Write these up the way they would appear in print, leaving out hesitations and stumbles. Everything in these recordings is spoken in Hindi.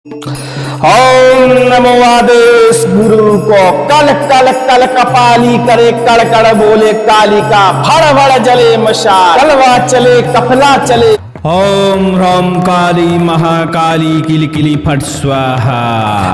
ओम नमो आदेश गुरु को कल कल कल कपाली करे कड़ कड़ बोले कालिका भड़ भड़ जले मशाल कलवा चले कफला चले। ओम ह्रौम काली महाकाली किली किली फट स्वाहा।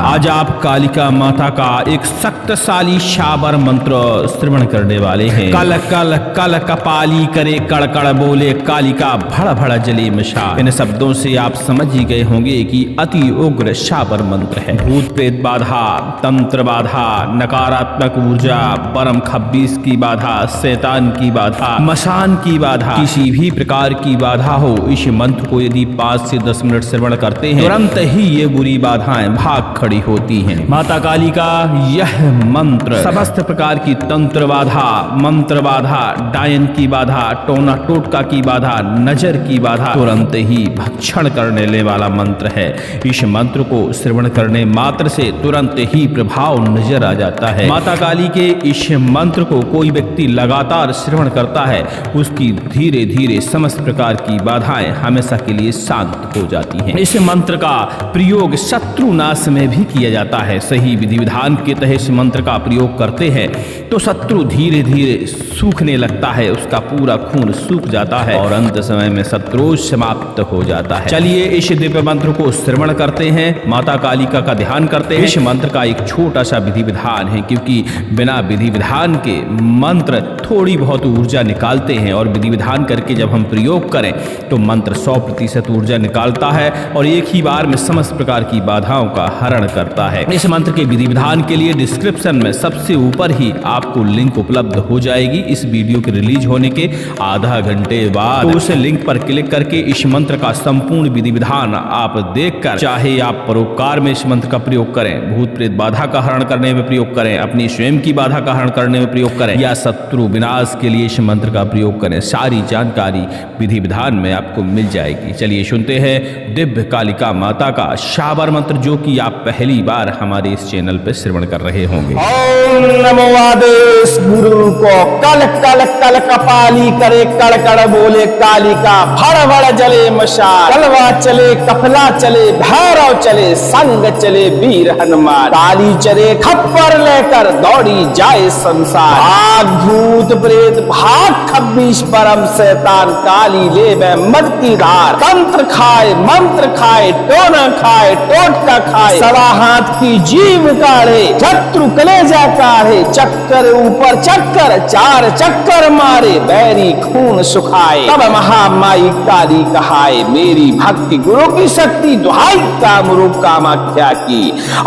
आज आप कालिका माता का एक शक्तिशाली शाबर मंत्र श्रवण करने वाले हैं। कल कल कल कपाली करे कड़कड़ बोले कालिका भड़ भड़ जले मशाल। इन शब्दों से आप समझ ही गए होंगे कि अति उग्र शाबर मंत्र है। भूत प्रेत बाधा, तंत्र बाधा, नकारात्मक ऊर्जा, परम खब्बीस की बाधा, शैतान की बाधा, मशान की बाधा, किसी भी प्रकार की बाधा हो, इस मंत्र को यदि 5 से 10 मिनट श्रवण करते हैं तुरंत ही ये बुरी बाधाएं भाग खड़ी होती हैं। माता काली का यह मंत्र समस्त प्रकार की तंत्र बाधा, मंत्र बाधा, डायन की बाधा, टोना टोटका की बाधा, नजर की बाधा तुरंत ही भक्षण करने वाला मंत्र है। इस मंत्र को श्रवण करने मात्र से तुरंत ही प्रभाव नजर आ जाता है। माता काली के इस मंत्र को कोई व्यक्ति लगातार श्रवण करता है, उसकी धीरे धीरे समस्त प्रकार की बाधाएं हमेशा के लिए शांत हो जाती हैं। इस मंत्र का प्रयोग शत्रु नाश में भी किया जाता है। सही विधि विधान के तहत इस मंत्र का प्रयोग करते हैं तो शत्रु धीरे धीरे सूखने लगता है, उसका पूरा खून सूख जाता है और अंत समय में शत्रु समाप्त हो जाता है। चलिए इस दिव्य मंत्र को श्रवण करते हैं, माता कालिका का ध्यान करते हैं। इस मंत्र का एक छोटा सा विधि विधान है, क्योंकि बिना विधि विधान के मंत्र थोड़ी बहुत ऊर्जा निकालते हैं और विधि विधान करके जब हम प्रयोग करें तो मंत्र 100% ऊर्जा निकालता है और एक ही बार में समस्त प्रकार की बाधाओं का हरण करता है। इस मंत्र के विधि विधान के लिए डिस्क्रिप्शन में सबसे ऊपर ही आपको लिंक उपलब्ध हो जाएगी। इस वीडियो के रिलीज होने के आधा घंटे बाद तो उस लिंक पर क्लिक करके इस मंत्र का संपूर्ण विधि विधान आप देखकर, चाहे आप परोपकार में इस मंत्र का प्रयोग करें, भूत प्रेत बाधा का हरण करने में प्रयोग करें, अपनी स्वयं की बाधा का हरण करने में प्रयोग करें या शत्रु विनाश के लिए इस मंत्र का प्रयोग करें, सारी जानकारी विधि विधान में आपको मिल जाएगी। चलिए सुनते हैं दिव्य कालिका माता का शाबर मंत्र, जो कि आप पहली बार हमारे इस चैनल पर श्रवण कर रहे होंगे। ओम नमो आदेश गुरु को कल कल कल कपाली करे कड़ कड़ बोले कालिका भड़ भड़ जले मशाल कलवा चले कफला चले भैरव चले संग चले वीर हनुमान काली चले खप्पर लेकर दौड़ी जाए संसार भाग भूत प्रेत भाग खब्बीस परम शैतान काली ले मद की धार तंत्र खाए मंत्र खाए टोना खाए टोटका खाए सवा हाथ की जीव काढ़े शत्रु कलेजा काढ़े चक्कर ऊपर चक्कर 4 चक्कर मारे बैरी खून सुखाए तब महामाई काली कहाए मेरी भक्ति गुरु की शक्ति दुहाई कामरूप कामाख्या की।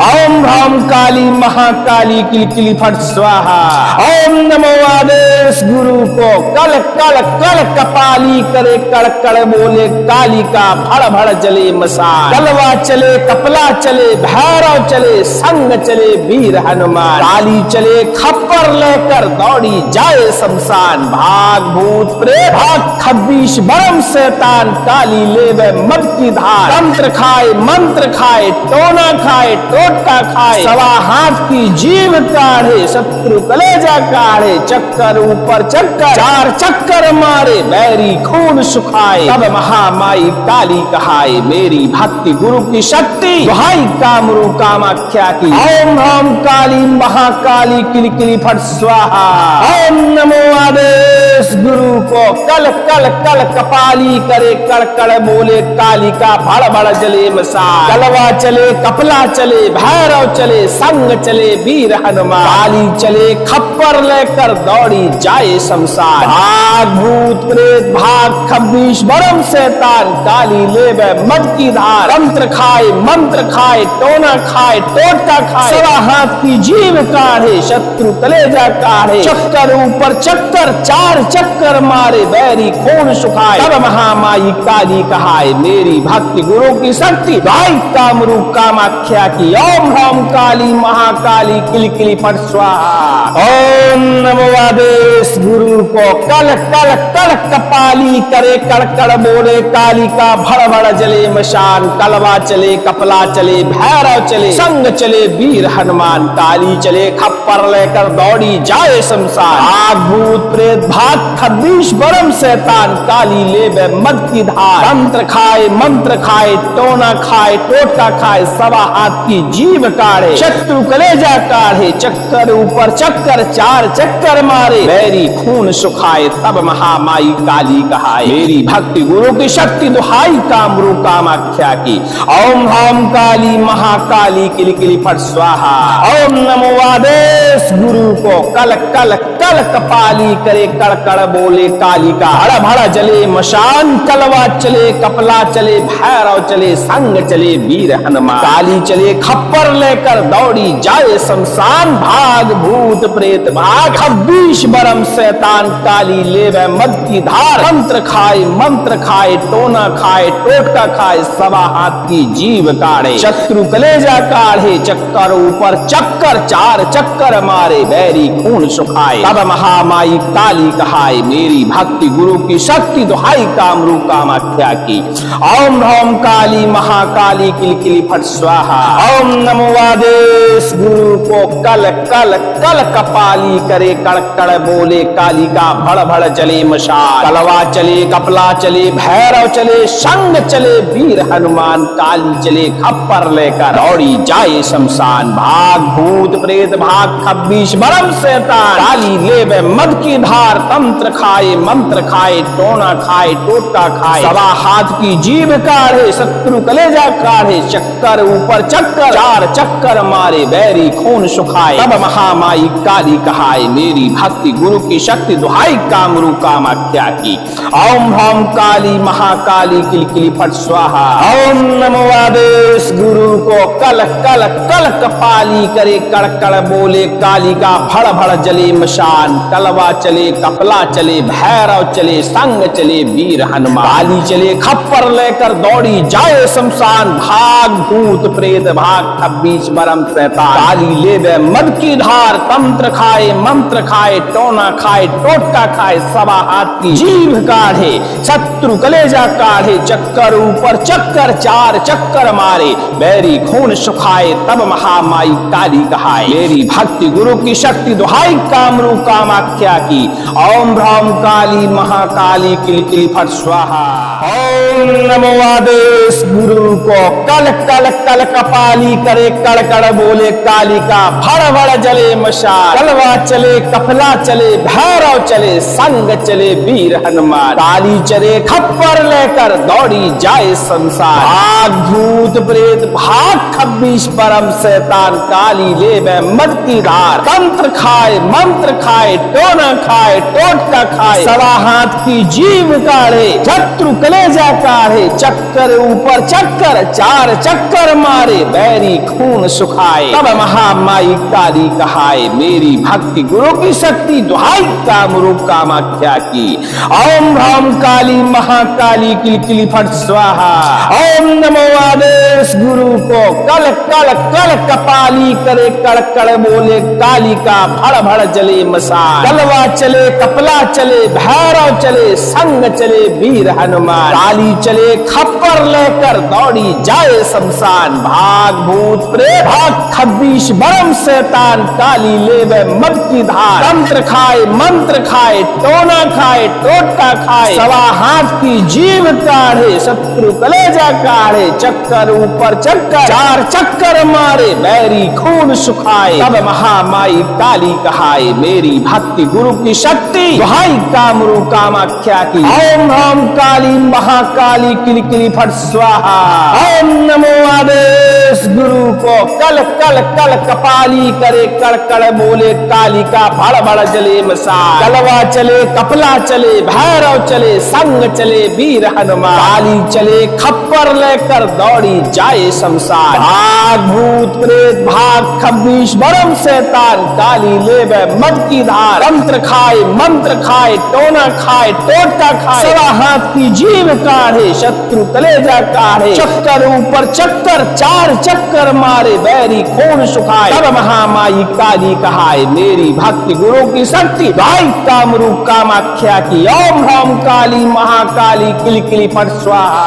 ओम ह्रौम काली महाकाली किल किली फट स्वाहा। ओम नमो आदेश गुरु को कल कल कल कपाली करे कड़ कड़ बोले कालिका भड़ भड़ जले मशाल कलवा चले कपला चले भैरव चले संग चले वीर हनुमान काली चले खप्पर लेकर दौड़ी जाए शमशान भाग भूत प्रेत भाग खब्बीस बरम शैतान काली ले मद की धार तंत्र खाए मंत्र खाए टोना खाए टोटका खाए सवा हाथ की जीव काढ़े शत्रु कलेजा काढ़े चक्कर ऊपर चक्कर 4 चक्कर मारे बैरी खून सुखाए तब महामाई काली कहाए मेरी भक्ति गुरु की शक्ति दुहाई कामरू कामाख्या की। ओम ह्रौम काली महाकाली किल किली फट स्वाहा। ओम नमो आदेश गुरु को कल कल कल कपाली करे कड़ कड़ बोले कालिका भड़ भड़ जले मशाल कलवा चले कपला चले भैरव चले संग चले वीर हनुमान काली चले खप्पर लेकर दौड़ी जाए शमशान भाग भूत प्रेत भाग खब्बीस बरम शैतान काली ले मद की धार तंत्र खाए मंत्र खाए टोना खाए टोटका खाए सवा हाथ की जीव काढ़े शत्रु कलेजा काढ़े चक्कर ऊपर चक्कर 4 चक्कर मारे बैरी खून सुखाए तब महामाई काली कहाए मेरी भक्ति गुरु की शक्ति भाई कामरू कामाख्या की। ओम ह्रौम काली महाकाली किल किली फट स्वाहा। ओम नमो आदेश गुरु को कल कल कल कपाली करे कड़ कड़ बोले कालिका, भड़ भड़ जले मशान, कलवा चले कपला चले भैरव चले, संग चले वीर हनुमान, काली चले खप्पर लेकर दौड़ी जाए शमशान, आग भूत प्रेत भाग 26 बरम शैतान, काली ले मद की धार, तंत्र खाए मंत्र खाए, टोना खाए टोटका खाए, सवा हाथ की जीभ काढ़े, शत्रु कलेजा काढ़े, चक्कर ऊपर चक्कर 4 चक्कर मारे, बैरी खून सुखाए, तब महामाई काली कहाए, मेरी भक्ति गुरु की शक्ति दुहाई, कामरू कामाख्या की। ओम ह्राम काली महाकाली किल किली फट स्वाहा। ओम नमो आदेश गुरु को कल कल कल कपाली करे, कड़कड़ बोले कालिका, हड़ भड़ जले मशान, कलवा चले कपला चले भैरव चले, संग चले वीर हनुमान, काली चले खप्पर लेकर दौड़ी जाए शमशान, भाग भूत प्रेत भाग 26 बरम शैतान, काली ले मद की धार, तंत्र खाए मंत्र खाए, टोना खाए टोटका खाए, सवा हाथ की जीभ काढ़े, शत्रु कलेजा काढ़े, चक्कर ऊपर चक्कर 4 चक्कर मारे, बैरी खून सुखाए, तब महामाई काली कहाए, मेरी भक्ति गुरु की शक्ति दुहाई, कामरू कामाख्या की। ओम ह्राम काली महाकाली किल किली फट स्वाहा। ओम नमो आदेश गुरु को कल कल कल कपाली करे, कड़कड़ बोले कालिका, भड़ भड़ चले मशाल, कलवा चले कपला चले भैरव चले, संग चले वीर हनुमान, काली चले खप्पर लेकर दौड़ी जाए शमशान, भाग भूत प्रेत भाग 26 बरम शैतान, काली ले मद की धार, तंत्र खाए मंत्र खाए, टोना खाए टोटका खाए, सवा हाथ की जीभ काढ़े, शत्रु कलेजा काढ़े, चक्कर ऊपर चक्कर 4 चक्कर मारे, बैरी खून सुखाए, तब महामाई काली कहाए, मेरी भक्ति गुरु की शक्ति दुहाई, कामरू कामाख्या की। ओम ह्राम काली महाकाली किल किली फट स्वाहा। ओम नमो आदेश गुरु को कल कल कल कपाली करे, कड़कड़ बोले कालिका, भड़ भड़ जले मशान, कलवा चले कपला चले भैरव चले, संग चले वीर हनुमान, काली चले खप्पर लेकर दौड़ी जाए शमशान, भाग भूत प्रेत भाग 26 बरम शैतान, काली ले मद की धार, तंत्र खाए मंत्र खाए, टोना खाए टोटका खाए, सवा हाथ की जीभ काढ़े, शत्रु कलेजा काढ़े, चक्कर ऊपर चक्कर 4 चक्कर मारे, बैरी खून सुखाए, तब महामाई काली कहाए, मेरी भक्ति गुरु की शक्ति दुहाई, कामरू कामाख्या की। ओम ह्राम काली महाकाली किल किली फट स्वाहा। ओम नमो आदेश गुरु को कल कल कल कपाली करे, कड़कड़ बोले कालिका, भड़ भड़ जले मशाल, कलवा चले कपला चले भैरव चले, संग चले वीर हनुमान, काली चले खप्पर लेकर दौड़ी जाए शमशान, भाग भूत प्रेत भाग 26 बरम शैतान, काली ले मद की धार, तंत्र खाए मंत्र खाए, टोना खाए टोटका खाए, सवा हाथ की जीभ काढ़े, शत्रु कलेजा काढ़े, चक्कर ऊपर चक्कर 4 चक्कर मारे, बैरी खून सुखाए, तब महामाई काली कहाए, मेरी भक्ति गुरु की शक्ति दुहाई, कामरू कामाख्या की। ओम ह्राम काली महाकाली किल किली फट स्वाहा। ओम नमो आदेश गुरु को कल कल कल कपाली करे, कड़कड़ बोले कालिका, भड़ भड़ जले मशाल, कलवा चले कपला चले भैरव चले, संग चले वीर हनुमान, काली चले खप्पर लेकर दौड़ी जाए शमशान, भाग भूत प्रेत भाग 26 बरम शैतान, काली ले मद की धार, तंत्र खाए मंत्र खाए, टोना खाए टोटका खाए, सवा हाथ की जीभ काढ़े, शत्रु कलेजा काढ़े, चक्कर ऊपर चक्कर 4 चक्कर मारे, बैरी खून सुखाए, तब महामाई काली कहाए, मेरी भक्ति गुरु की शक्ति दुहाई, कामरू कामाख्या की। ओम ह्राम काली महाकाली किल किली फट स्वाहा। ओम नमो आदेश गुरु को कल कल कल कपाली करे, कड़कड़ बोले कालिका, भड़ भड़ जले मशाल, कलवा चले कपला चले भैरव चले, संग चले वीर हनुमान, काली चले खप्पर लेकर दौड़ी जाए शमशान, भाग भूत प्रेत भाग 26 बरम शैतान, काली ले मद की धार, तंत्र खाए मंत्र खाए, टोना खाए टोटका खाए, सवा हाथ की जीभ काढ़े, शत्रु कलेजा काढ़े, चक्कर ऊपर चक्कर 4 चक्कर मारे, मारे बैरी खून सुखाए। तब महामाई काली कहाए मेरी भक्ति गुरु की शक्ति दुहाई कामरू कामाख्या की। ओम ह्रौम काली महाकाली किलकिली फट स्वाहा।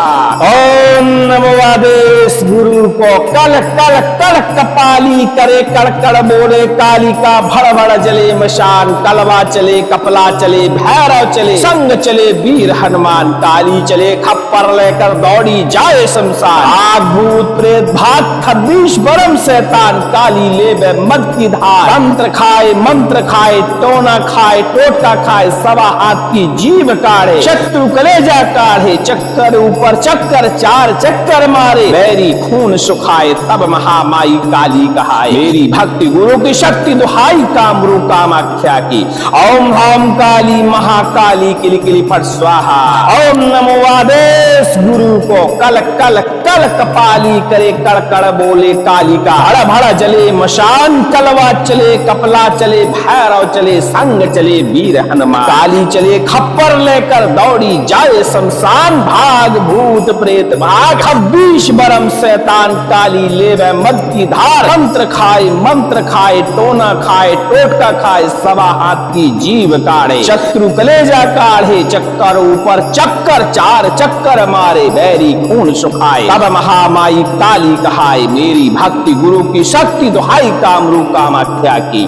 ओम नमो आदेश गुरु को कल कल कल कपाली करे कड़कड़ बोले कालिका भड़ भड़ जले मशान। कलवा चले कपला चले भैरव चले संग चले वीर हनुमान। काली चले खप्पर लेकर दौड़ी जाए शमशान। आग भूत प्रेत भाग 26 बरम शैतान। काली ले मद की धार मंत्र खाए टोना खाए टोटका खाए। सवा हाथ की जीभ काढ़े शत्रु कलेजा काढ़े। चक्कर ऊपर चक्कर 4 चक्कर मारे बैरी खून सुखाए। तब महामाई काली कहाए मेरी भक्ति गुरु की शक्ति दुहाई कामरू कामाख्या की। ओम ह्रौम काली महाकाली किलकिली फट स्वाहा। ओम नमो आदेश गुरु को कल कल कल कपाली करे कड़कड़ बोले कालिका। भड़ भड़ जले मशान। कलवा चले कपला चले भैरव चले संग चले वीर हनुमान। काली चले खप्पर लेकर दौड़ी जाए शमशान। भाग भूत प्रेत भाग 26 बरम शैतान। काली ले मद की धार मंत्र खाए टोना खाए टोटका खाए। सवा हाथ की जीभ काढ़े शत्रु कलेजा काढ़े। चक्कर ऊपर चक्कर 4 चक्कर मारे बैरी खून सुखाए। तब महामाई काली कहाए मेरी भक्ति गुरु की शक्ति दुहाई कामरू कामाख्या की।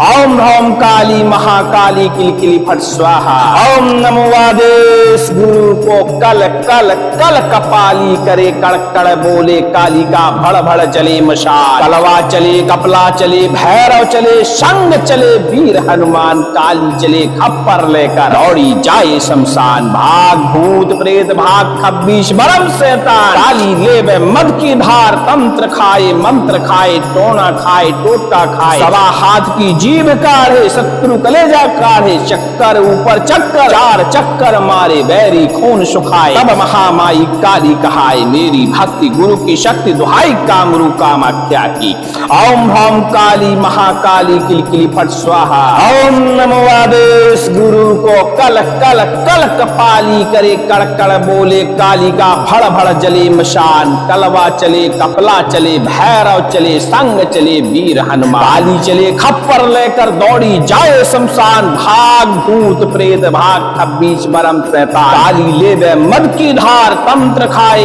ओम ह्रौम काली महाकाली किलकिली फट स्वाहा। ओम नमो आदेश गुरु को कल कल कल कपाली करे कड़कड़ बोले कालिका। भड़ भड़ चले मशाल। कलवा चले कपला चले भैरव चले संग चले वीर हनुमान। काली चले खप्पर लेकर दौड़ी जाए शमशान। भाग भूत प्रेत भाग 26 बरम शैतान। काली ले मद की धार मंत्र खाए टोना खाए टोटका खाए। सवा हाथ की जीभ काढ़े शत्रु कलेजा काढ़े। चक्कर ऊपर चक्कर 4 चक्कर मारे बैरी खून सुखाए। तब महामाई काली कहाए मेरी भक्ति गुरु की शक्ति दुहाई कामरू कामाख्या की। ओम ह्रौम काली महाकाली किलकिली फट स्वाहा। ओम नमो आदेश गुरु को कल कल कल कपाली करे कड़कड़ बोले कालिका। भड़ भड़ जले मशान। कलवा चले कपला चले भैरव चले संग चले वीर हनुमान। काली चले खप्पर लेकर दौड़ी जाए शमशान। भाग भूत प्रेत भाग 26 बरम शैतान। काली ले मद की धार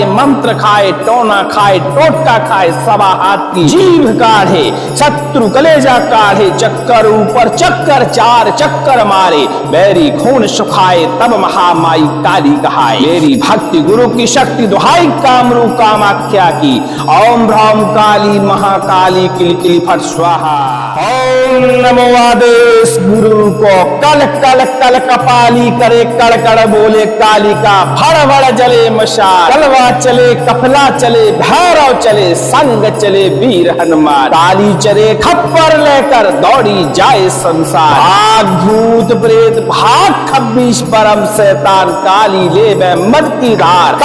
मंत्र खाए टोना खाए टोटका खाए। सवा हाथ की जीभ काढ़े शत्रु कलेजा काढ़े। चक्कर ऊपर चक्कर 4 चक्कर मारे बैरी खून सुखाए। तब महामाई काली कहाए मेरी भक्ति गुरु की शक्ति दुहाई कामरू कामाख्या की। ओम ह्रौम काली महाकाली किलकिली फट स्वाहा। ओम नमो आदेश गुरु को कल कल कल कपाली करे कड़कड़ बोले कालिका। भड़ भड़ जले मशाल। कलवा चले कपला चले भैरव चले संग चले वीर हनुमान। काली चले खप्पर लेकर दौड़ी जाए संसार। भाग भूत प्रेत भाग 26 परम शैतान। काली ले मद की धार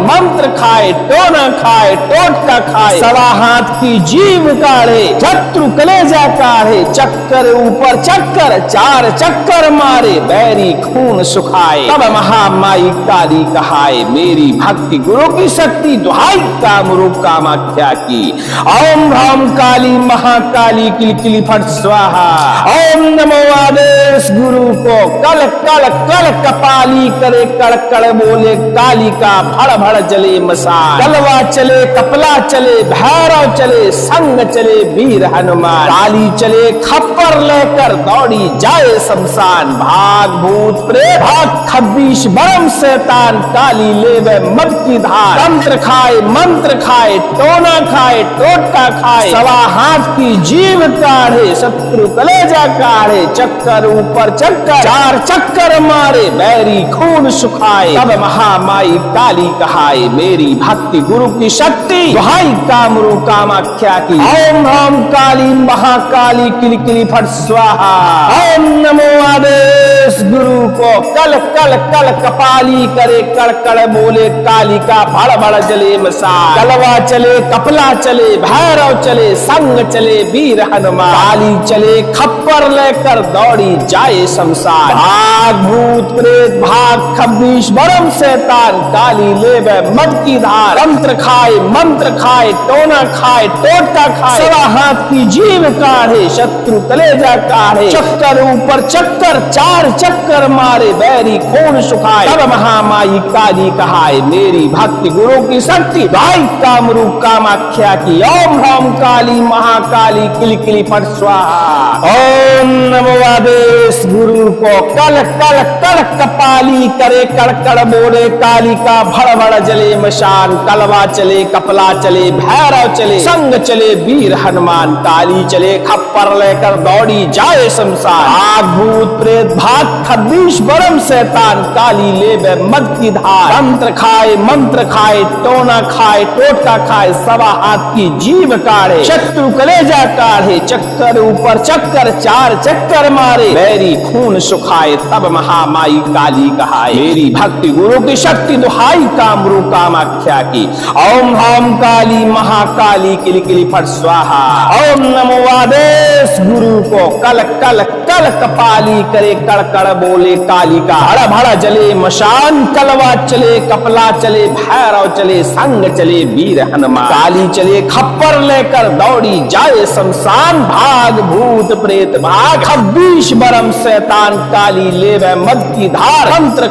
मंत्र खाए टोना खाए टोटका खाए। सवा हाथ की जीभ काढ़े शत्रु कलेजा काढ़े। चक्कर ऊपर चक्कर 4 चक्कर मारे बैरी खून सुखाए। तब महामाई काली कहाए मेरी भक्ति गुरु की शक्ति दुहाई कामरू कामाख्या की। ओम ह्रौम काली महाकाली किलकिली फट स्वाहा। ओम नमो आदेश गुरु को कल कल कल कपाली करे कड़कड़ बोले कालिका। भड़ भड़ जले मशाल। कलवा चले कपला चले भैरव चले संग चले वीर हनुमान। काली चले खप्पर लेकर दौड़ी जाए शमशान। भाग भूत प्रेत भाग 26 बरम शैतान। काली ले मद की धार मंत्र खाए टोना खाए टोटका खाए। सवा हाथ की जीभ काढ़े शत्रु कलेजा काढ़े। चक्कर ऊपर चक्कर 4 चक्कर मारे बैरी खून सुखाए। तब महामाई काली कहाए मेरी भक्ति गुरु की शक्ति दुहाई कामरू कामाख्या की। ओम ह्रौम काली महाकाली किलकिली फट स्वाहा। ओम नमो आदेश गुरु को कल कल कल कपाली करे कड़कड़ बोले कालिका। भड़ भड़ जले मशाल। कलवा चले कपला चले भैरव चले संग चले वीर हनुमान। काली चले खप्पर खप्पर लेकर दौड़ी जाए शमशान। भाग भूत प्रेत भाग, खब्बीस बरम शैतान, काली लेवे मद की धार। मंत्र खाए टोना खाए टोटका खाए, सवा हाथ की जीव काढ़े, शत्रु कलेजा काढ़े। चक्कर ऊपर चक्कर, चार चक्कर मारे, बैरी खून सुखाए। तब महामाई काली कहाए, मेरी भक्ति गुरु की शक्ति, भाई कामरू कामाख्या की। ओम ह्रौम काली महाकाली किल किली फट स्वाहा। ओम नमो आदेश गुरु को कल कल कल कपाली करे, कड़कड़ बोले कालिका, भड़ भड़ जले मशान। कलवा चले कपला चले भैरव चले, संग चले वीर हनुमान। काली चले खप्पर लेकर दौड़ी जाए शमशान। आग भूत प्रेत भाग, खब्बीस बरम शैतान, काली लेवे मद की धार। मंत्र खाए टोना खाए टोटका खाए, सवा हाथ की जीव काढ़े, शत्रु कलेजा काढ़े। चक्कर ऊपर चक्कर, चार चक्कर मारे, बैरी खून सुखाए। तब महामाई काली कहाए, मेरी भक्ति गुरु की शक्ति, दुहाई कामरू कामाख्या की। ओम ह्रौम काली महाकाली किल किली फट स्वाहा। ओम नमो आदेश गुरु को कल कल कल कपाली करे, कड़कड़ बोले कालिका, हड़ भड़ जले मशान। कलवा चले कपला चले भैरव चले, संग चले वीर हनुमान। काली चले खप्पर लेकर दौड़ी जाए शमशान। भाग भूत प्रेत भाग, खब्बीस बरम शैतान, काली लेवे मद की धार। मंत्र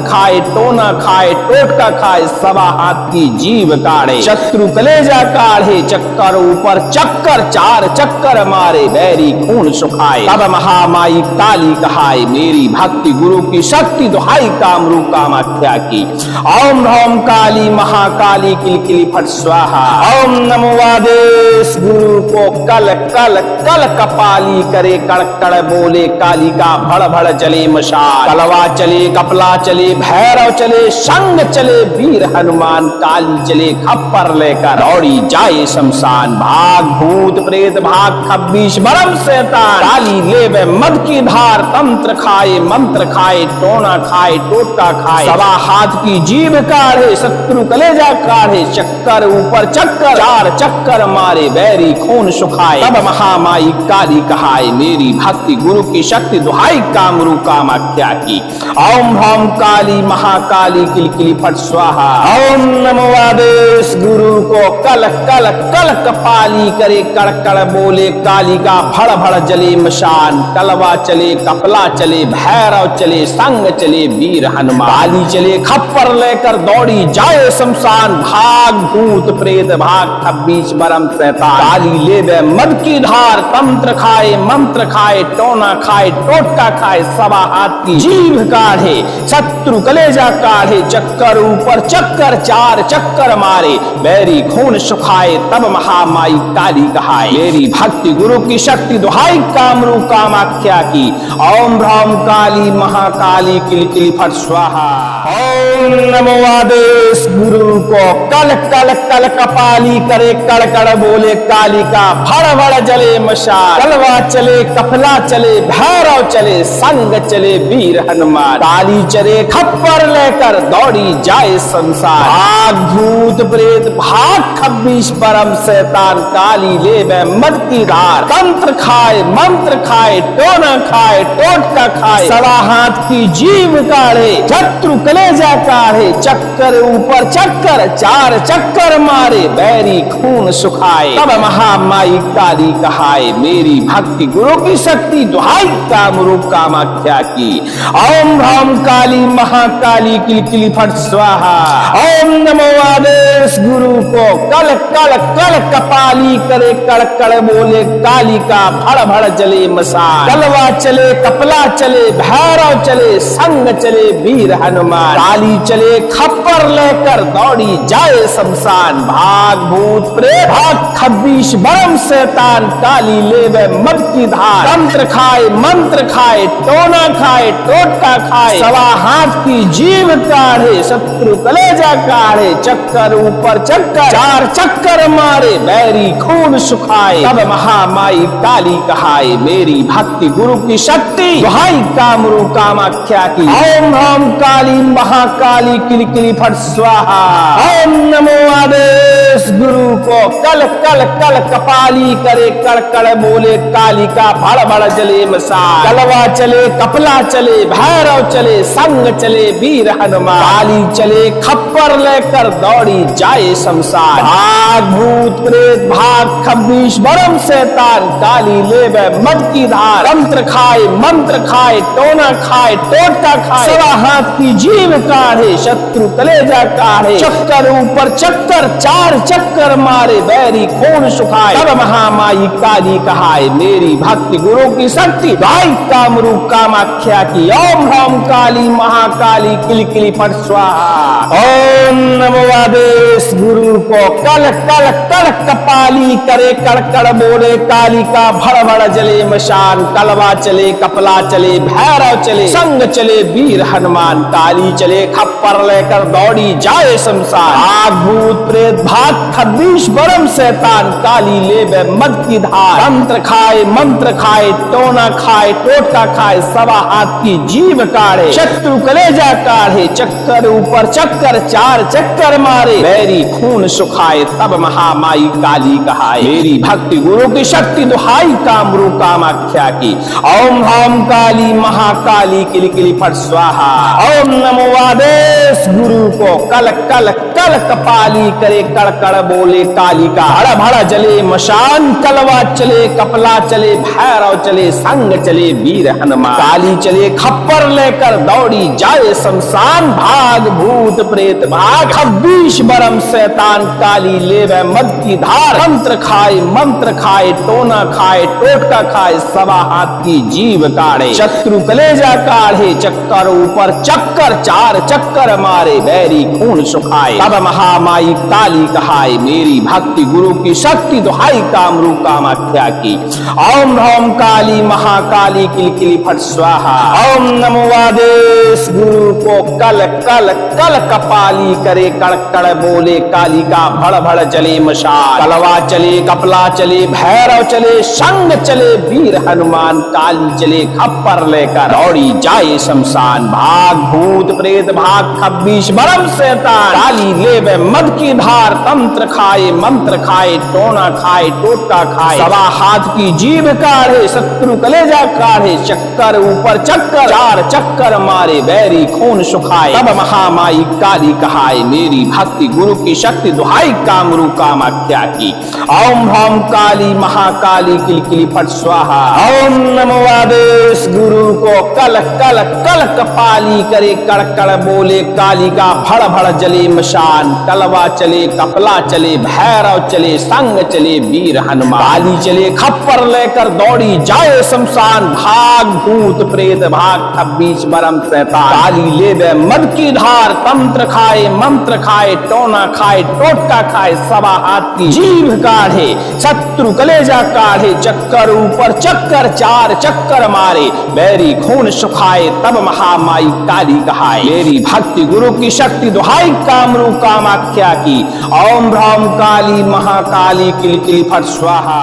खाए टोना खाए टोटका खाए, सवा हाथ की जीव काढ़े, शत्रु कलेजा काढ़े। चक्कर ऊपर चक्कर, चार चक्कर मारे, बैरी खून सुखाए। तब महामाई काली कहाए, मेरी भक्ति गुरु की शक्ति, दुहाई कामरू कामाख्या की। ओम ह्रौम काली महाकाली किल किली फट स्वाहा। ओम नमो आदेश गुरु को कल कल कल कपाली करे, कड़कड़ बोले कालिका, भड़ भड़ जले मशाल। कलवा चले कपला चले भैरव चले, संग चले वीर हनुमान। काली चले खप्पर लेकर दौड़ी जाए शमशान। भाग भूत प्रेत भाग, खब्बीस बरम शैतान, काली लेवे मद की धार। मंत्र खाए टोना खाए टोटका खाए, सवा हाथ की जीभ काढ़े, शत्रु कलेजा काढ़े। चक्कर ऊपर चक्कर, चार चक्कर मारे, बैरी खून सुखाए। तब महामाई काली कहाए, मेरी भक्ति गुरु की शक्ति, दुहाई कामरू कामाख्या की। ओम ह्रौम काली महाकाली किल किली फट स्वाहा। ओम नमो आदेश गुरु को कल कल कल कपाली करे, कड़कड़ बोले कालिका, भड़ भड़ जले मशान। कलवा चले कपला चले भैरव चले, संग चले वीर हनुमान। काली चले खप्पर लेकर दौड़ी जाए शमशान। भाग भूत प्रेत भाग, खब्बीस बरम शैतान, काली लेवे मद की धार। मंत्र खाए टोना खाए टोटका खाए, सवा हाथ की जीभ काढ़े, शत्रु कलेजा काढ़े। चक्कर ऊपर चक्कर, चार चक्कर मारे, बैरी खून सुखाए। तब महामाई काली कहाए, मेरी भक्ति गुरु की शक्ति, दुहाई कामरू कामाख्या की। ओम ह्रौम काली महाकाली किल किली फट स्वाहा। ओम नमो आदेश गुरु को कल कल कल कपाली करे, कड़कड़ बोले कालिका, भड़ भड़ जले मशाल। कलवा चले कपला चले भैरव चले, संग चले वीर हनुमान। काली चले खप्पर लेकर दौड़ी जाए शमशान। भाग भूत प्रेत भाग, खब्बीस बरम शैतान, काली लेवे मद की धार। मंत्र खाए टोना खाए टोटका खाए, सवा हाथ की जीभ काढ़े, शत्रु कलेजा काढ़े। चक्कर ऊपर चक्कर, चार चक्कर मारे, बैरी खून सुखाए। तब महामाई काली कहाए, मेरी भक्ति गुरु की शक्ति, दुहाई कामरू कामाख्या की। ओम ह्रौम काली महाकाली किल किली फट स्वाहा। ओम नमो आदेश गुरु को कल कल कल कपाली करे, कड़कड़ बोले कालिका, भड़ भड़ जले मशाल। कलवा चले कपला चले भैरव चले, संग चले वीर हनुमान। काली चले खप्पर लेकर दौड़ी जाए शमशान। भाग भूत प्रेत भाग, खब्बीस बरम शैतान, काली लेवे मद की धार। मंत्र खाए टोना खाए टोटका खाए, सवा हाथ की जीभ काढ़े, शत्रु कलेजा काढ़े। चक्कर ऊपर चक्कर, चार चक्कर मारे, बैरी खून सुखाए। तब महामाई काली कहाए, मेरी भक्ति गुरु की शक्ति, दुहाई कामरू कामाख्या की। ओम ह्रौम काली महाकाली किल किली फट स्वाहा। ओम नमो आदेश गुरु को कल कल कल कपाली करे, कड़कड़ बोले काली काली का भड़ भड़ जले मशाल। कलवा चले कपला चले भैरव चले संग चले वीर हनुमान। काली चले खप्पर लेकर दौड़ी जाए शमशान। भाग भूत प्रेत भाग खब्बीस बरम शैतान। काली लेवे मद की धार। मंत्र खाए टोना खाए टोटका खाए। सवा हाथ की जीव काढ़े शत्रु कलेजा काढ़े। चक्कर ऊपर चक्कर चार चक्कर मारे बैरी खून सुखाए। तब महामाई काली कहाए मेरी भक्ति गुरु की शक्ति भाई कामरू कामाख्या की। ओम ह्रौम काली महाकाली किल किली फट स्वाहा। ओम नमो आदेश गुरु को कल कल कल कपाली करे कड़कड़ बोले काली का भड़ भड़ जले मशान। कलवा चले कपला चले भैरव चले संग चले वीर हनुमान। काली चले खप्पर लेकर दौड़ी जाए शमशान। आग भूत प्रेत भाग खब्बीस बरम शैतान। काली लेवे मद की धार। मंत्र खाए टोना खाए टोटका खाए। सवा हाथ की जीव काढ़े शत्रु कलेजा काढ़े। चक्कर ऊपर चक्कर चार चक्कर मारे बैरी खून सुखाए। तब महामाई काली कहाए मेरी भक्ति गुरु की शक्ति दुहाई कामरू कामाख्या की। ओम ह्रौम काली महाकाली किल किली फट स्वाहा। ओम नमो आदेश गुरु को कल कल कल कपाली करे कड़कड़ बोले काली का भड़ भड़ जले मशान। कलवा चले कपला चले भैरव चले संग चले वीर हनुमान। काली चले खप्पर लेकर दौड़ी जाए शमशान। भाग भूत प्रेत भाग खब्बीस बरम शैतान। काली लेवे मद की धार। मंत्र खाए टोना खाए टोटका खाए। सवा हाथ की जीव काढ़े शत्रु कलेजा काढ़े। चक्कर ऊपर चक्कर चार चक्कर मारे बैरी खून सुखाए। तब महामाई काली कहाए मेरी भक्ति गुरु की शक्ति दुहाई कामरू कामाख्या की। ओम ह्रौम काली महाकाली किल किली फट स्वाहा। ओम नमो आदेश गुरु को कल कल कल कपाली करे कड़कड़ बोले काली का भड़ भड़ जले मशाल। कलवा चले कपला चले भैरव चले संग चले वीर हनुमान। काली चले खप्पर लेकर दौड़ी जाए शमशान। भाग भूत प्रेत भाग खब्बीस बरम शैतान। काली लेवे मद की धार। मंत्र खाए टोना खाए टोटका खाए। सवा हाथ की जीभ काढ़े शत्रु कलेजा काढ़े। चक्कर ऊपर चक्कर चार चक्कर मारे बैरी खून सुखाए। तब महामाई काली कहाए मेरी भक्ति गुरु की शक्ति दुहाई कामरू कामाख्या की। ओम ह्रौम काली महाकाली किल किली फट स्वाहा। ओम नमो आदेश गुरु को कल कल कल कपाली करे कड़कड़ बोले काली का भड़ भड़ जले मशान। कलवा चले कपला चले भैरव चले संग चले वीर हनुमान। काली चले खप्पर लेकर दौड़ी जाए शमशान। भाग भूत प्रेत भाग खब्बीस बरम शैतान। काली लेवे मद की धार। मंत्र खाए टोना खाए टोटका खाए। सवा हाथ की जीभ काढ़े शत्रु कलेजा काढ़े। चक्कर ऊपर चक्कर चार चक्कर मारे बैरी खून सुखाए। तब महामाई काली कहाए मेरी भक्ति गुरु की शक्ति दुहाई कामरू कामाख्या की। ओम ह्रौम काली महाकाली किल किली फट स्वाहा।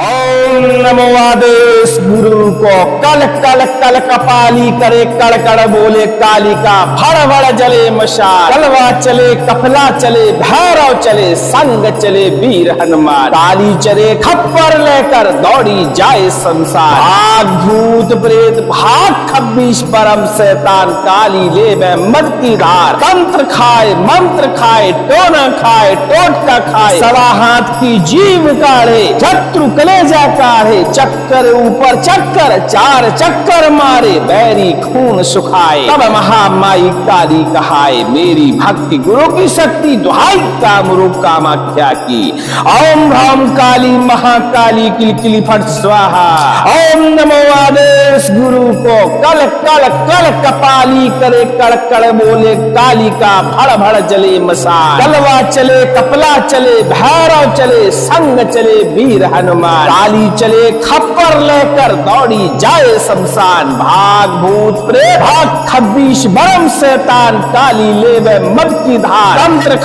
ओम नमो आदेश गुरु को कल कल कल कपाली करे कड़कड़ बोले काली का भड़ भड़ जले मशाल। कलवा चले कपला चले भैरव चले संग चले वीर हनुमान। काली चले खप्पर लेकर दौड़ी जाए शमशान। भाग भूत प्रेत भाग खब्बीस बरम शैतान। काली लेवे मद की धार। मंत्र खाए टोना खाए टोटका खाए। सवा हाथ की जीव काढ़े शत्रु कलेजा काढ़े। चक्कर ऊपर चक्कर चार चक्कर मारे बैरी खून सुखाए। तब महामाई काली कहाए मेरी भक्ति गुरु की शक्ति दुहाई कामरू कामाख्या की। ओम ह्रौम काली महाकाली किल किली फट स्वाहा। ओम नमो आदेश गुरु को कल कल कल कपाली करे कड़कड़ बोले काली का भड़ भड़ जले मशाल। कलवा चले कपला चले भैरव चले संग चले वीर हनुमान। काली चले खप्पर लेकर दौड़ी जाए शमशान। भाग भूत प्रेत भाग खब्बीस बरम शैतान। काली लेवे मद की धार। मंत्र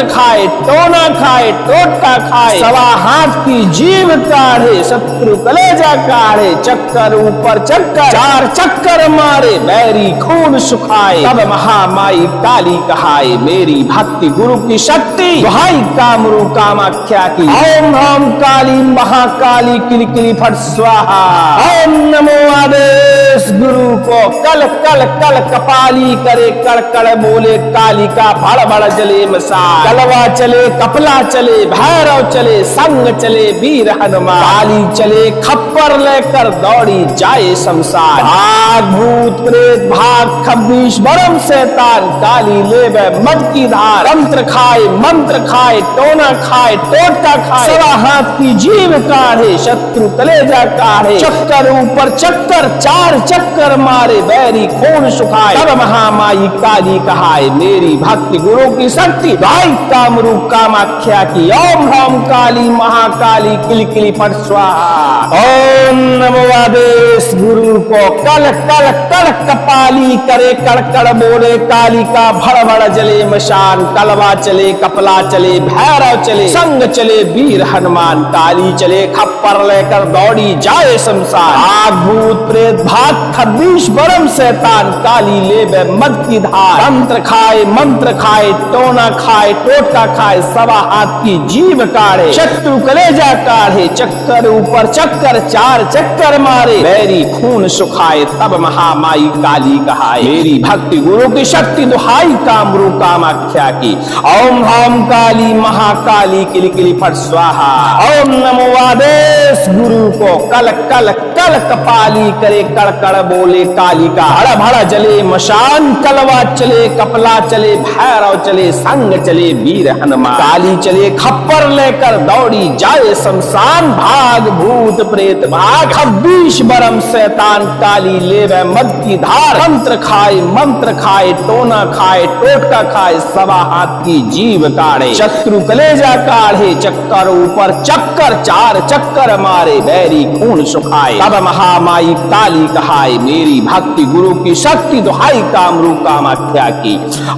खाए टोना खाए टोटका खाए, सवा हाथ की जीभ काढ़े, शत्रु कलेजा काढ़े, चक्कर ऊपर चक्कर, चार चक्कर मारे, बैरी खून सुखाए, तब महामाई काली कहाए, मेरी भक्ति गुरु की शक्ति दुहाई कामरू कामाख्या की। ओम ह्रां काली महाकाली किलकिली फट स्वाहा। ओम नमो आदेश गुरु को कल कल कल कपाली करे, कड़ कड़ बोले कालिका, भड़ भड़ जले मशाल, कलवा चले कपला चले, भैरव चले संग चले वीर हनुमान, काली चले खप्पर लेकर दौड़ी जाए शमशान, भाग भूत प्रेत भाग खब्बीस बरम शैतान, काली लेवे मद की धार, तंत्र खाए मंत्र खाए, टोना खाए टोटका खाए, सवा हाथ की जीभ काढ़े, शत्रु कलेजा काढ़े, चक्कर ऊपर चक्कर, चार चक्कर मारे, बैरी खून सुखाए, तब महामाई काली कहाए, मेरी भक्ति गुरु की शक्ति भाई कामरू कामाख्या की। ओम ह्रां काली महाकाली किलकिली फट स्वाहा। ओम नमो आदेश गुरु को कल कल कल कपाली करे, कड़ कड़ बोले कालिका, भड़ भड़ जले मशान, कलवा चले कपला चले, भैरव चले संग चले वीर हनुमान, काली चले खप्पर लेकर दौड़ी जाए शमशान, आग भूत प्रेत भाग खब्बीस बरम शैतान, काली लेवे मद की धार, तंत्र खाए मंत्र खाए, टोना खाए टोटका खाए, सवा हाथ की जीभ काढ़े, शत्रु कलेजा काढ़े, चक्कर ऊपर चक्कर, चार चक्कर मारे, बैरी खून सुखाए, तब महामाई काली कहाए, मेरी भक्ति गुरु की शक्ति दुहाई कामरू कामाख्या की। ओम ह्रां काली महाकाली किलकिली फट स्वाहा। ओम नमो आदेश गुरु को कल कल कल कपाली करे, कड़ कड़ बोले कालिका, भड़ भड़ जले मशान, कलवा चले कपला चले, भैरव चले संग चले वीर हनुमान, काली चले खप्पर लेकर दौड़ी जाए शमशान, भाग भूत प्रेत भाग खब्बीस बरम शैतान, काली लेवे मद की धार, तंत्र खाए मंत्र खाए, टोना खाए टोटका खाए, सवा हाथ की जीभ काढ़े, शत्रु कलेजा काढ़े, चक्कर ऊपर चक्कर, चार चक्कर मारे, बैरी खून सुखाए, तब महामाई काली कहाए, मेरी भक्ति गुरु की शक्ति दुहाई कामरू कामाख्या की।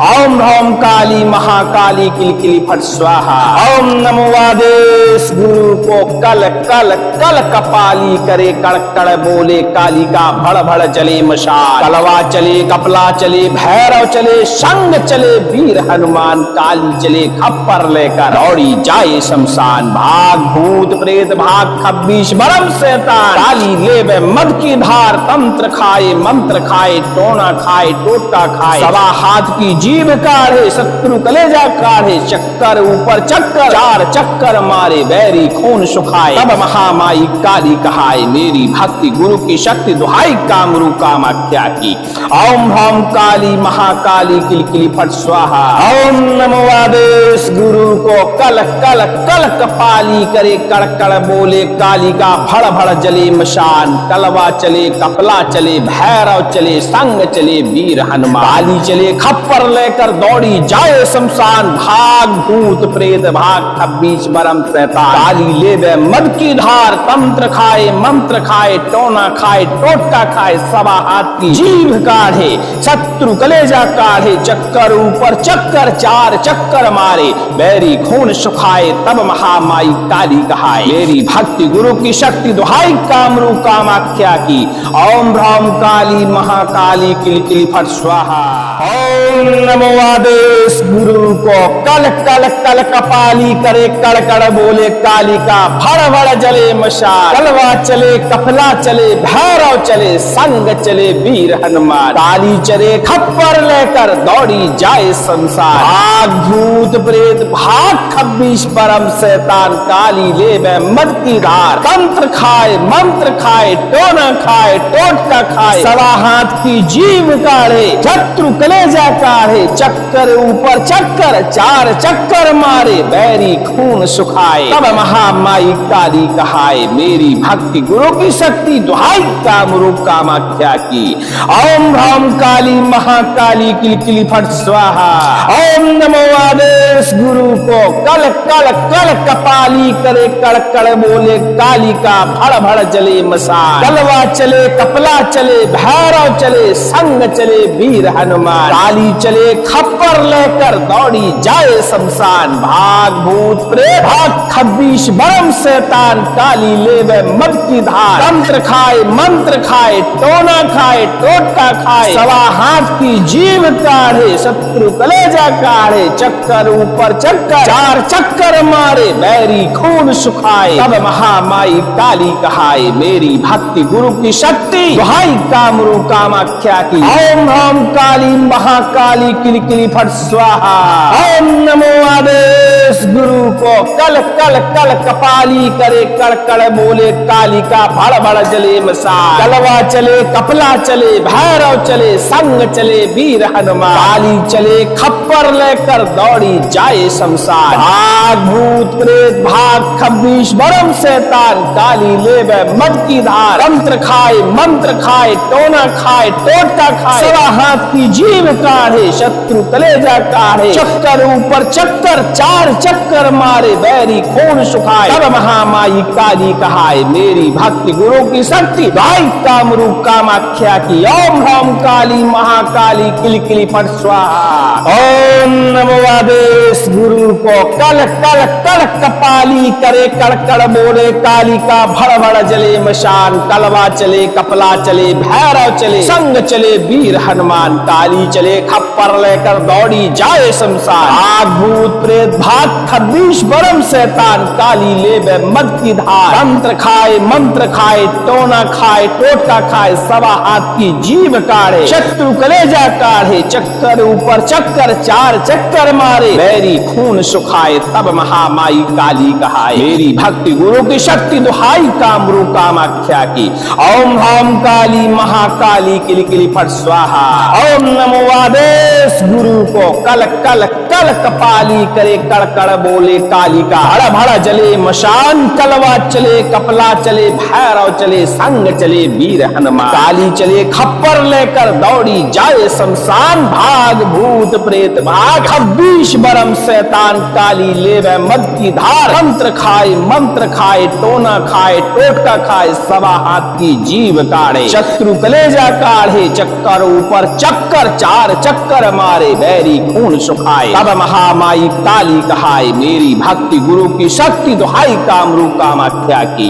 ओम ह्रां काली महाकाली किलकिली फट स्वाहा। ओम नमो आदेश गुरु को कल कल कल कपाली करे, कड़ कड़ बोले कालिका, भड़ भड़ जले मशाल, कलवा चले कपला चले, भैरव चले संग चले वीर हनुमान, काली चले खप्पर लेकर दौड़ी जाए शमशान, भाग भूत प्रेत भाग खब्बीस बरम शैतान, काली लेवे मद की धार, तंत्र खाए मंत्र खाए, टोना खाए टोटका खाए, सवा हाथ की जीभ काढ़े, शत्रु कलेजा काढ़े, चक्कर ऊपर चक्कर, चार चक्कर मारे, बैरी खून सुखाए, तब महामाई काली कहाए, मेरी भक्ति गुरु की शक्ति दुहाई कामरू कामाख्या की। ओम ह्रां काली महाकाली किलकिली फट स्वाहा। ओम नमो आदेश गुरु को कल कल कल कपाली करे, कड़ कड़ बोले कालिका, भड़ भड़ जले मशान, कलवा चले कपला चले, भैरव चले संग चले वीर हनुमान, काली चले खप्पर लेकर दौड़ी जाए शमशान, भाग भूत प्रेत भाग खब्बीस बरम शैतान, काली लेवे मद की धार, तंत्र खाए मंत्र खाए, टोना खाए टोटका खाए, सवा हाथ की जीभ काढ़े, शत्रु कलेजा काढ़े, चक्कर ऊपर चक्कर, चार चक्कर मारे, बैरी खून सुखाए, तब महामाई काली कहाए, मेरी भक्ति गुरु की शक्ति दुहाई कामरू कामाख्या की। ओम ह्रां काली महाकाली किलकिली फट स्वाहा। ओम नमो आदेश गुरु को कल कल कल कपाली करे, कड़ कड़ बोले कालिका, भड़ भड़ जले मशाल, कलवा चले कपला चले, भैरव चले संग चले वीर हनुमान, काली चले खप्पर लेकर दौड़ी जाए शमशान, भाग भूत प्रेत भाग खब्बीस बरम शैतान, काली लेवे मद की धार, तंत्र खाए मंत्र खाए, टोना खाए टोटका खाए, सवा हाथ की जीभ काढ़े, शत्रु कलेजा काढ़े, चक्कर ऊपर चक्कर, चार चक्कर मारे, बैरी खून सुखाए, तब महामाई काली कहाए, मेरी भक्ति गुरु की शक्ति दुहाई कामरू कामाख्या की। ओम ह्रां काली महाकाली किलकिली फट स्वाहा। ओम नमो आदेश गुरु को कल कल कल कपाली करे, कड़ कड़ बोले कालिका, भड़ भड़ जले मशाल, कलवा चले कपला चले, भैरव चले संग चले वीर हनुमान, काली चले खप्पर लेकर दौड़ी जाए शमशान। भाग भूत प्रेत भाग खब्बीश बरम शैतान, काली लेवे मद की धार। तंत्र खाए मंत्र खाए टोना खाए टोटका खाए, सवा हाथ की जीव काढ़े शत्रु कलेजा काढ़े। चक्कर ऊपर चक्कर चार चक्कर मारे, बैरी खून सुखाए। तब महामाई काली कहाए, मेरी भक्ति गुरु की शक्ति दुहाई कामरू कामाख्या की। ओम ह्रां काली महाकाली किल किली फट स्वाहा। ओम नमो आदेश गुरु को कल कल कल कपाली करे, कड़ कड़ बोले कालिका, भड़ भड़ जले मसाल। कलवा चले कपला चले भैरव चले, संग चले वीर हनुमान। काली चले खप्पर लेकर दौड़ी जाए शमशान। भाग भूत प्रेत भाग खब्बीश बरम शैतान, काली लेवे मद की धार। तंत्र खाए मंत्र खाए टोना खाए टोटका खाए, सवा हाथ की जीव काढ़े शत्रु कलेजा काढ़े। चक्कर ऊपर चक्कर चार चक्कर मारे, बैरी खून सुखाए। तब महामाई काली कहाए, मेरी भक्ति गुरु की शक्ति भाई कामरू कामाख्या की। ओम ह्रां काली महाकाली किल किली फट स्वाहा। ओम नमो आदेश गुरु को कल कल कल कपाली करे, कड़ कड़ बोले कालिका, भड़ भड़ जले मशान। कलवा चले कपला चले भैरव चले, संग चले वीर हनुमान। काली चले खप्पर लेकर दौड़ी जाए शमशान। भाग भूत प्रेत भाग खब्बीश बरम शैतान, काली लेवे मद की धार। तंत्र खाए मंत्र खाए टोना खाए टोटका खाए, सवा हाथ की जीव काढ़े शत्रु कलेजा काढ़े। चक्कर ऊपर चक्कर चार चक्कर मारे, बैरी खून सुखाए। तब महामाई काली कहाए, मेरी भक्ति गुरु की शक्ति दुहाई कामरू कामाख्या की। ओम ह्रां काली महाकाली किल किली फट स्वाहा। ओम नमो आदेश गुरु को कल कल कल कपाली करे, कड़ कड़ बोले कालिका, भड़ भड़ जले मशान। कलवा चले कपला चले भैरव चले, संग चले वीर हनुमान। काली चले खप्पर लेकर दौड़ी जाए शमशान। भाग भूत प्रेत भाग खब्बीश बरम शैतान, काली लेवे मद की धार। तंत्र खाए मंत्र खाए टोना खाए टोटका खाए, सवा हाथ की जीव काढ़े शत्रु कलेजा काढ़े। चक्कर ऊपर चक्कर चार चक्कर मारे, बैरी खून सुखाए। तब महामाई काली कहाए, मेरी भक्ति गुरु की शक्ति दुहाई कामरू कामाख्या की।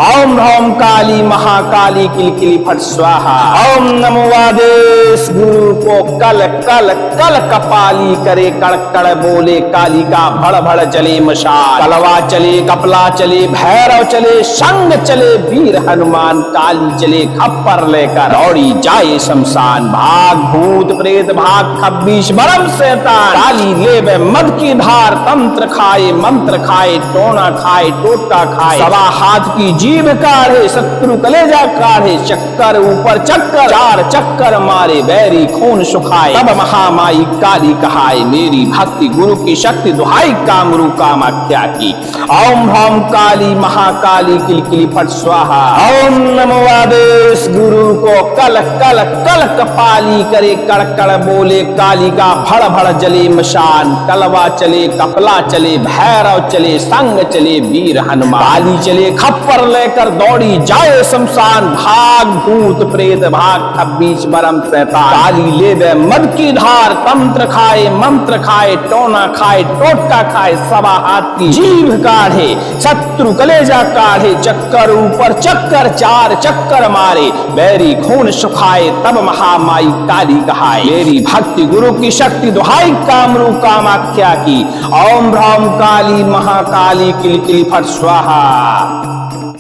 ओम ह्रां काली महाकाली किल किली फट स्वाहा। ओम नमो आदेश गुरु को कल कल कल कपाली करे, कड़ कड़ बोले कालिका, भड़ भड़ जले मशाल। कलवा चले कपला चले भैरव चले, संग चले वीर हनुमान। काली चले खप्पर लेकर दौड़ी जाए शमशान। भाग भूत प्रेत भाग खब्बीश बरम शैतान, काली लेवे मद की धार। तंत्र खाए मंत्र खाए टोना खाए टोटका खाए, सवा हाथ की जीभ काढ़े शत्रु कलेजा काढ़े। चक्कर ऊपर चक्कर चार चक्कर मारे, बैरी खून सुखाए। तब महामाई काली कहाए, मेरी भक्ति गुरु की शक्ति दुहाई कामरू कामाख्या की। ओम ह्रां काली महाकाली किल किली फट स्वाहा। ओम नमो आदेश गुरु को कल कल कल कपाली करे, कड़ कड़ बोले कालिका, भड़ भड़ जले मशान। कलवा चले कपला चले भैरव चले, संग चले वीर हनुमान। काली चले खप्पर लेकर दौड़ी जाए शमशान। भाग भूत प्रेत भाग खब्बीश बरम शैतान, काली लेवे मद की धार। तंत्र खाए मंत्र खाए टोना खाए टोटका खाए, सवा हाथ की जीभ काढ़े शत्रु कलेजा काढ़े। चक्कर ऊपर चक्कर चार चक्कर मारे, बैरी खून सुखाए। तब महामाई काली कहाए, मेरी भक्ति गुरु की शक्ति दुहाई कामरू कामाख्या की। ओम ह्रां काली महाकाली किल किली फट स्वाहा।